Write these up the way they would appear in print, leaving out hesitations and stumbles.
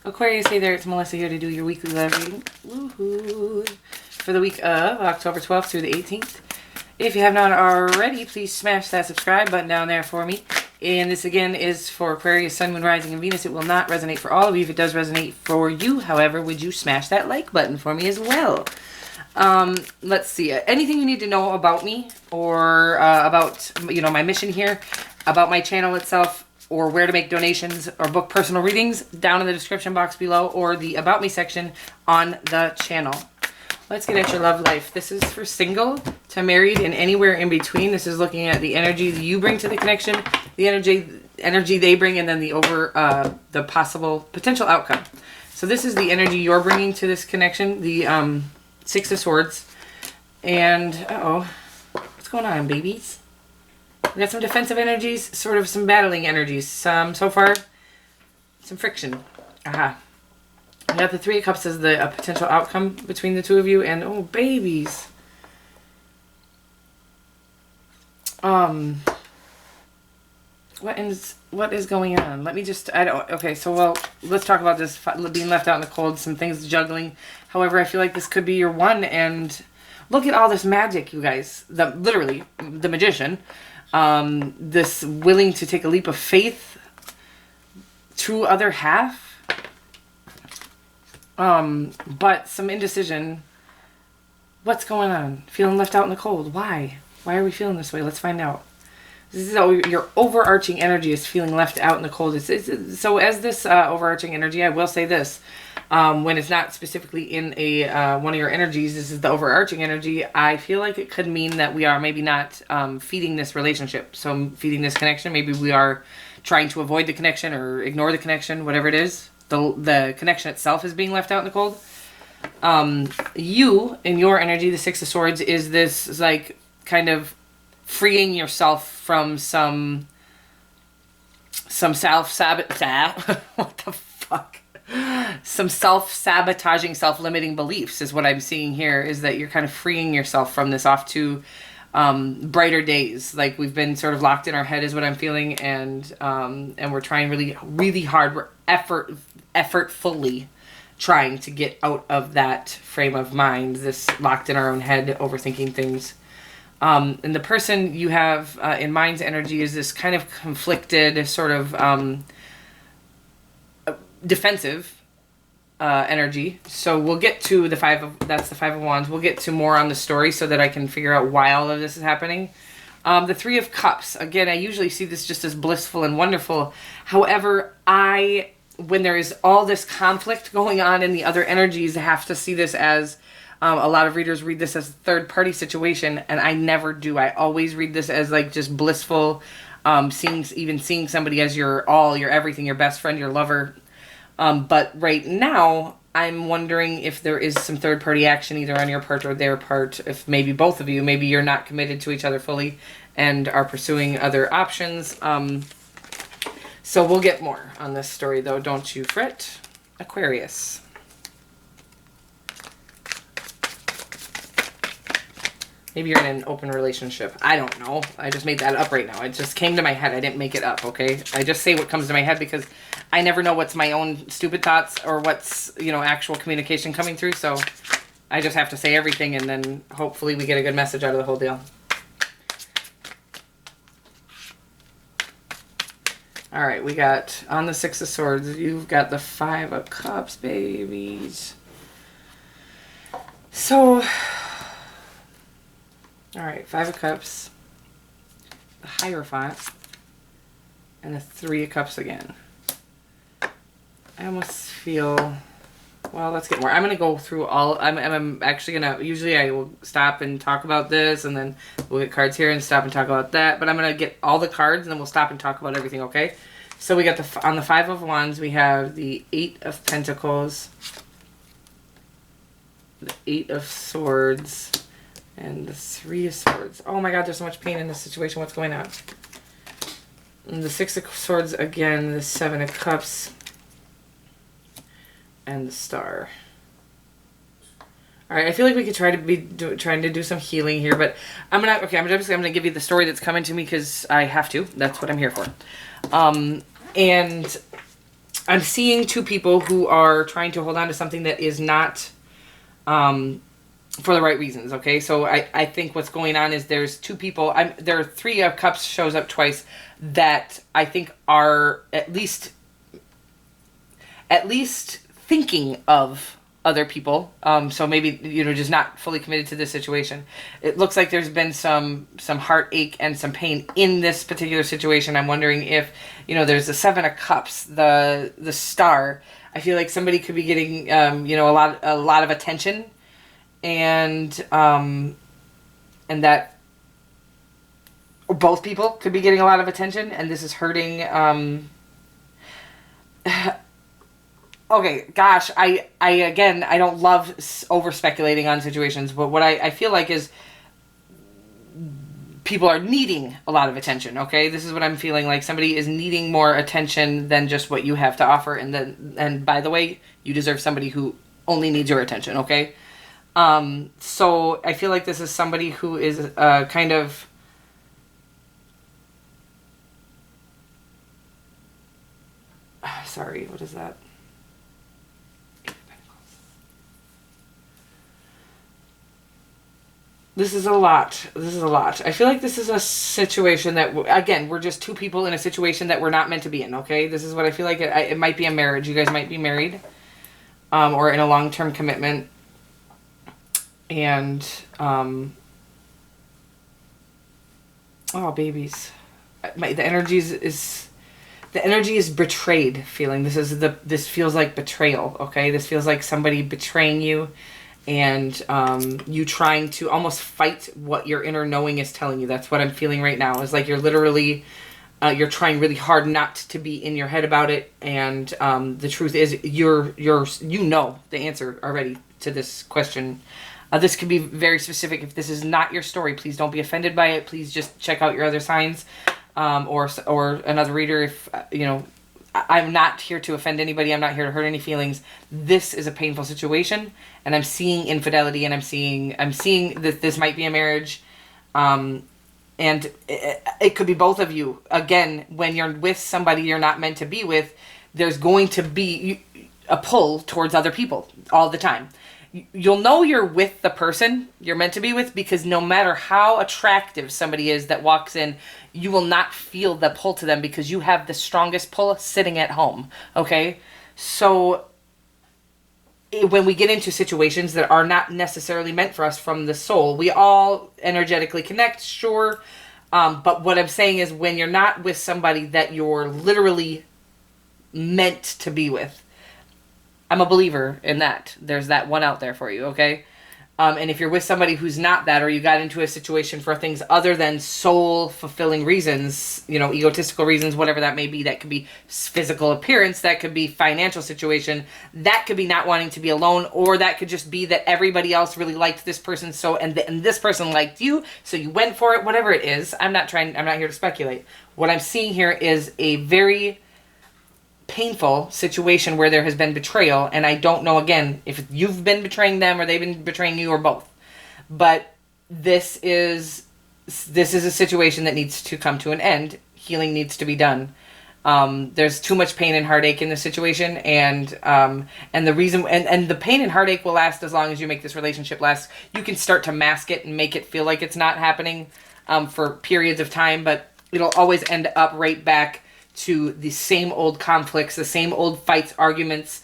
Aquarius, hey there, it's Melissa here to do your weekly love reading. Woohoo! For the week of October 12th through the 18th. If you have not already, please smash that subscribe button down there for me. And this again is for Aquarius, Sun, Moon, Rising, and Venus. It will not resonate for all of you. If it does resonate for you, however, would you smash that like button for me as well? Let's see. Anything you need to know about me or about, my mission here, about my channel itself, or where to make donations or book personal readings, down in the description box below or the About Me section on the channel. Let's get at your love life. This is for single to married and anywhere in between. This is looking at the energy you bring to the connection, the energy they bring, and then the possible potential outcome. So this is the energy you're bringing to this connection, the Six of Swords. And, what's going on, babies? We got some defensive energies, sort of some battling energies. So far, some friction. Aha. We got the Three of Cups as the potential outcome between the two of you. And, oh, babies. What is going on? Let me just, okay, so, well, let's talk about this being left out in the cold, some things juggling. However, I feel like this could be your one, and look at all this magic, you guys. Literally, the magician. This willing to take a leap of faith, true other half, but some indecision. What's going on? Feeling left out in the cold. Why are we feeling this way? Let's find out. This is your overarching energy is feeling left out in the cold. So as this overarching energy, I will say this. When it's not specifically in one of your energies, this is the overarching energy, I feel like it could mean that we are maybe not feeding this relationship. So feeding this connection, maybe we are trying to avoid the connection or ignore the connection, whatever it is. The connection itself is being left out in the cold. You, in your energy, the Six of Swords, is this like kind of freeing yourself from some self-sabotage. What the fuck? Some self-sabotaging, self-limiting beliefs is what I'm seeing here, is that you're kind of freeing yourself from this off to brighter days. Like we've been sort of locked in our head is what I'm feeling, and we're trying really, really hard. We're effortfully trying to get out of that frame of mind, this locked in our own head, overthinking things. And the person you have in mind's energy is this kind of conflicted, sort of defensive energy. So we'll get to that's the Five of Wands. We'll get to more on the story so that I can figure out why all of this is happening. The Three of Cups. Again, I usually see this just as blissful and wonderful. However, when there is all this conflict going on in the other energies, I have to see this as, a lot of readers read this as a third-party situation, and I never do. I always read this as like just blissful, seeing somebody as your all, your everything, your best friend, your lover. But right now, I'm wondering if there is some third-party action either on your part or their part. If maybe both of you, maybe you're not committed to each other fully and are pursuing other options. So we'll get more on this story, though. Don't you fret, Aquarius. Maybe you're in an open relationship. I don't know. I just made that up right now. It just came to my head. I didn't make it up, okay? I just say what comes to my head because I never know what's my own stupid thoughts or what's, actual communication coming through. So I just have to say everything, and then hopefully we get a good message out of the whole deal. All right, we got on the Six of Swords. You've got the Five of Cups, babies. So... all right, Five of Cups, the Hierophant, and the Three of Cups again. I almost feel, well, let's get more. I'm going to go through all, I'm actually going to, usually I will stop and talk about this, and then we'll get cards here and stop and talk about that, but I'm going to get all the cards, and then we'll stop and talk about everything, okay? So we got on the Five of Wands, we have the Eight of Pentacles, the Eight of Swords, and the Three of Swords. Oh my god, there's so much pain in this situation. What's going on? And the Six of Swords again, the Seven of Cups, and the Star. All right, I feel like we could try to be trying to do some healing here, but I'm gonna give you the story that's coming to me because I have to. That's what I'm here for. And I'm seeing two people who are trying to hold on to something that is not for the right reasons, okay? So I think what's going on is there's two people. There are 3 of Cups shows up twice that I think are at least thinking of other people. So maybe, just not fully committed to this situation. It looks like there's been some heartache and some pain in this particular situation. I'm wondering if, there's the 7 of Cups, the star. I feel like somebody could be getting, a lot of attention, and that, or both people could be getting a lot of attention, and this is hurting. Okay, gosh, I don't love over speculating on situations, but what I feel like is people are needing a lot of attention, okay? This is what I'm feeling like. Somebody is needing more attention than just what you have to offer, and by the way, you deserve somebody who only needs your attention, okay? So I feel like this is somebody who is kind of... Sorry, what is that? This is a lot. I feel like this is a situation that, again, we're just two people in a situation that we're not meant to be in, okay? This is what I feel like. It might be a marriage. You guys might be married, or in a long-term commitment. And, oh, babies. The energy is betrayed feeling. This feels like betrayal, okay? This feels like somebody betraying you, and you trying to almost fight what your inner knowing is telling you. That's what I'm feeling right now. It's like you're literally, you're trying really hard not to be in your head about it, and the truth is you know the answer already to this question. This could be very specific. If this is not your story, please don't be offended by it. Please just check out your other signs, or another reader. If I'm not here to offend anybody. I'm not here to hurt any feelings. This is a painful situation, and I'm seeing infidelity, and I'm seeing that this might be a marriage, and it could be both of you. Again, when you're with somebody you're not meant to be with, there's going to be a pull towards other people all the time. You'll know you're with the person you're meant to be with, because no matter how attractive somebody is that walks in, you will not feel the pull to them because you have the strongest pull sitting at home, okay? So when we get into situations that are not necessarily meant for us from the soul, we all energetically connect, sure. But what I'm saying is, when you're not with somebody that you're literally meant to be with, I'm a believer in that. There's that one out there for you, okay? And if you're with somebody who's not that, or you got into a situation for things other than soul-fulfilling reasons, egotistical reasons, whatever that may be, that could be physical appearance, that could be financial situation, that could be not wanting to be alone, or that could just be that everybody else really liked this person, and this person liked you, so you went for it, whatever it is. I'm not here to speculate. What I'm seeing here is a very painful situation where there has been betrayal, and I don't know, again, if you've been betraying them or they've been betraying you, or both, but this is a situation that needs to come to an end. Healing needs to be done. There's too much pain and heartache in this situation, and the reason, and the pain and heartache will last as long as you make this relationship last. You can start to mask it and make it feel like it's not happening for periods of time, but it'll always end up right back to the same old conflicts, the same old fights, arguments,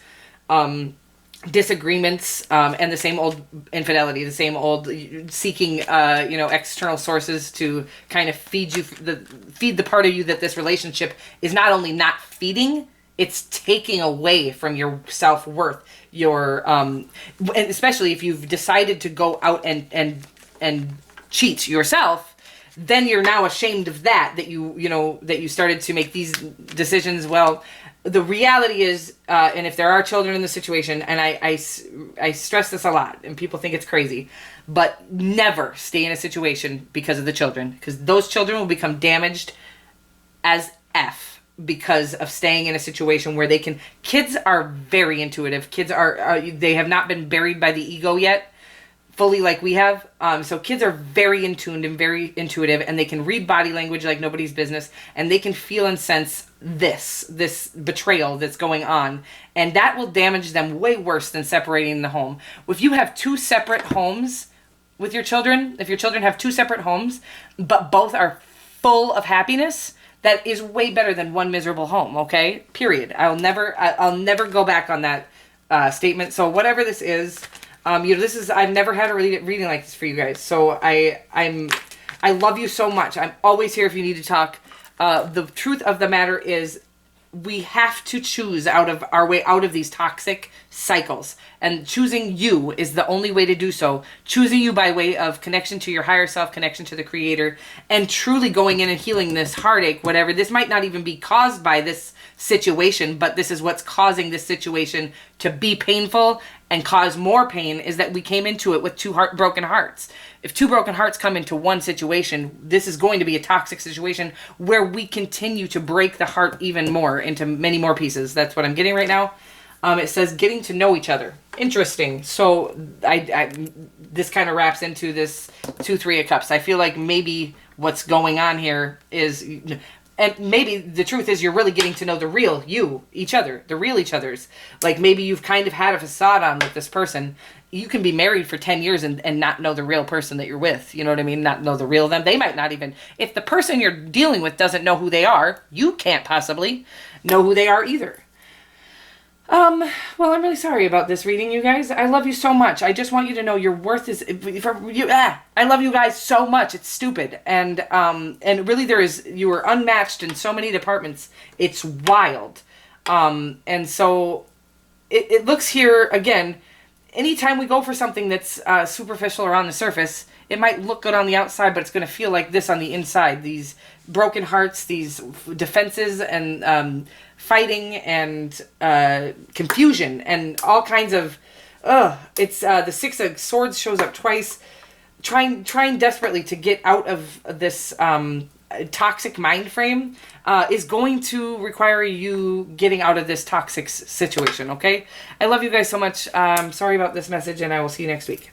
disagreements, and the same old infidelity, the same old seeking, external sources to kind of feed the part of you that this relationship is not only not feeding, it's taking away from your self-worth, and especially if you've decided to go out and cheat yourself. Then you're now ashamed of that you started to make these decisions. Well, the reality is, and if there are children in the situation, and I stress this a lot, and people think it's crazy, but never stay in a situation because of the children, because those children will become damaged as F because of staying in a situation where kids are very intuitive. Kids they have not been buried by the ego yet, fully like we have. So kids are very in tuned and very intuitive, and they can read body language like nobody's business, and they can feel and sense this betrayal that's going on, and that will damage them way worse than separating the home. If you have two separate homes with your children, if your children have two separate homes, but both are full of happiness, that is way better than one miserable home, okay? Period. I'll never go back on that statement. So whatever this is, this is, I've never had a reading like this for you guys. So I love you so much. I'm always here if you need to talk. The truth of the matter is, we have to choose our way out of these toxic cycles. And choosing you is the only way to do so. Choosing you by way of connection to your higher self, connection to the Creator, and truly going in and healing this heartache, whatever. This might not even be caused by this situation, but this is what's causing this situation to be painful and cause more pain, is that we came into it with two broken hearts. If two broken hearts come into one situation, this is going to be a toxic situation where we continue to break the heart even more into many more pieces. That's what I'm getting right now. It says getting to know each other. Interesting. So this kind of wraps into this 2-3 of Cups. I feel like maybe what's going on here is, and maybe the truth is, you're really getting to know the real you, each other, the real each other's. Like, maybe you've kind of had a facade on with this person. You can be married for 10 years and not know the real person that you're with. You know what I mean? Not know the real them. They might not even, if the person you're dealing with doesn't know who they are, you can't possibly know who they are either. Well, I'm really sorry about this reading, you guys. I love you so much. I just want you to know your worth is, I love you guys so much. It's stupid. And really you are unmatched in so many departments. It's wild. And so it looks here, again, anytime we go for something that's superficial or on the surface, it might look good on the outside, but it's going to feel like this on the inside. These broken hearts, these defenses, and fighting, and confusion, and all kinds of... It's the Six of Swords shows up twice, trying desperately to get out of this toxic mind frame is going to require you getting out of this toxic situation, okay? I love you guys so much. Sorry about this message, and I will see you next week.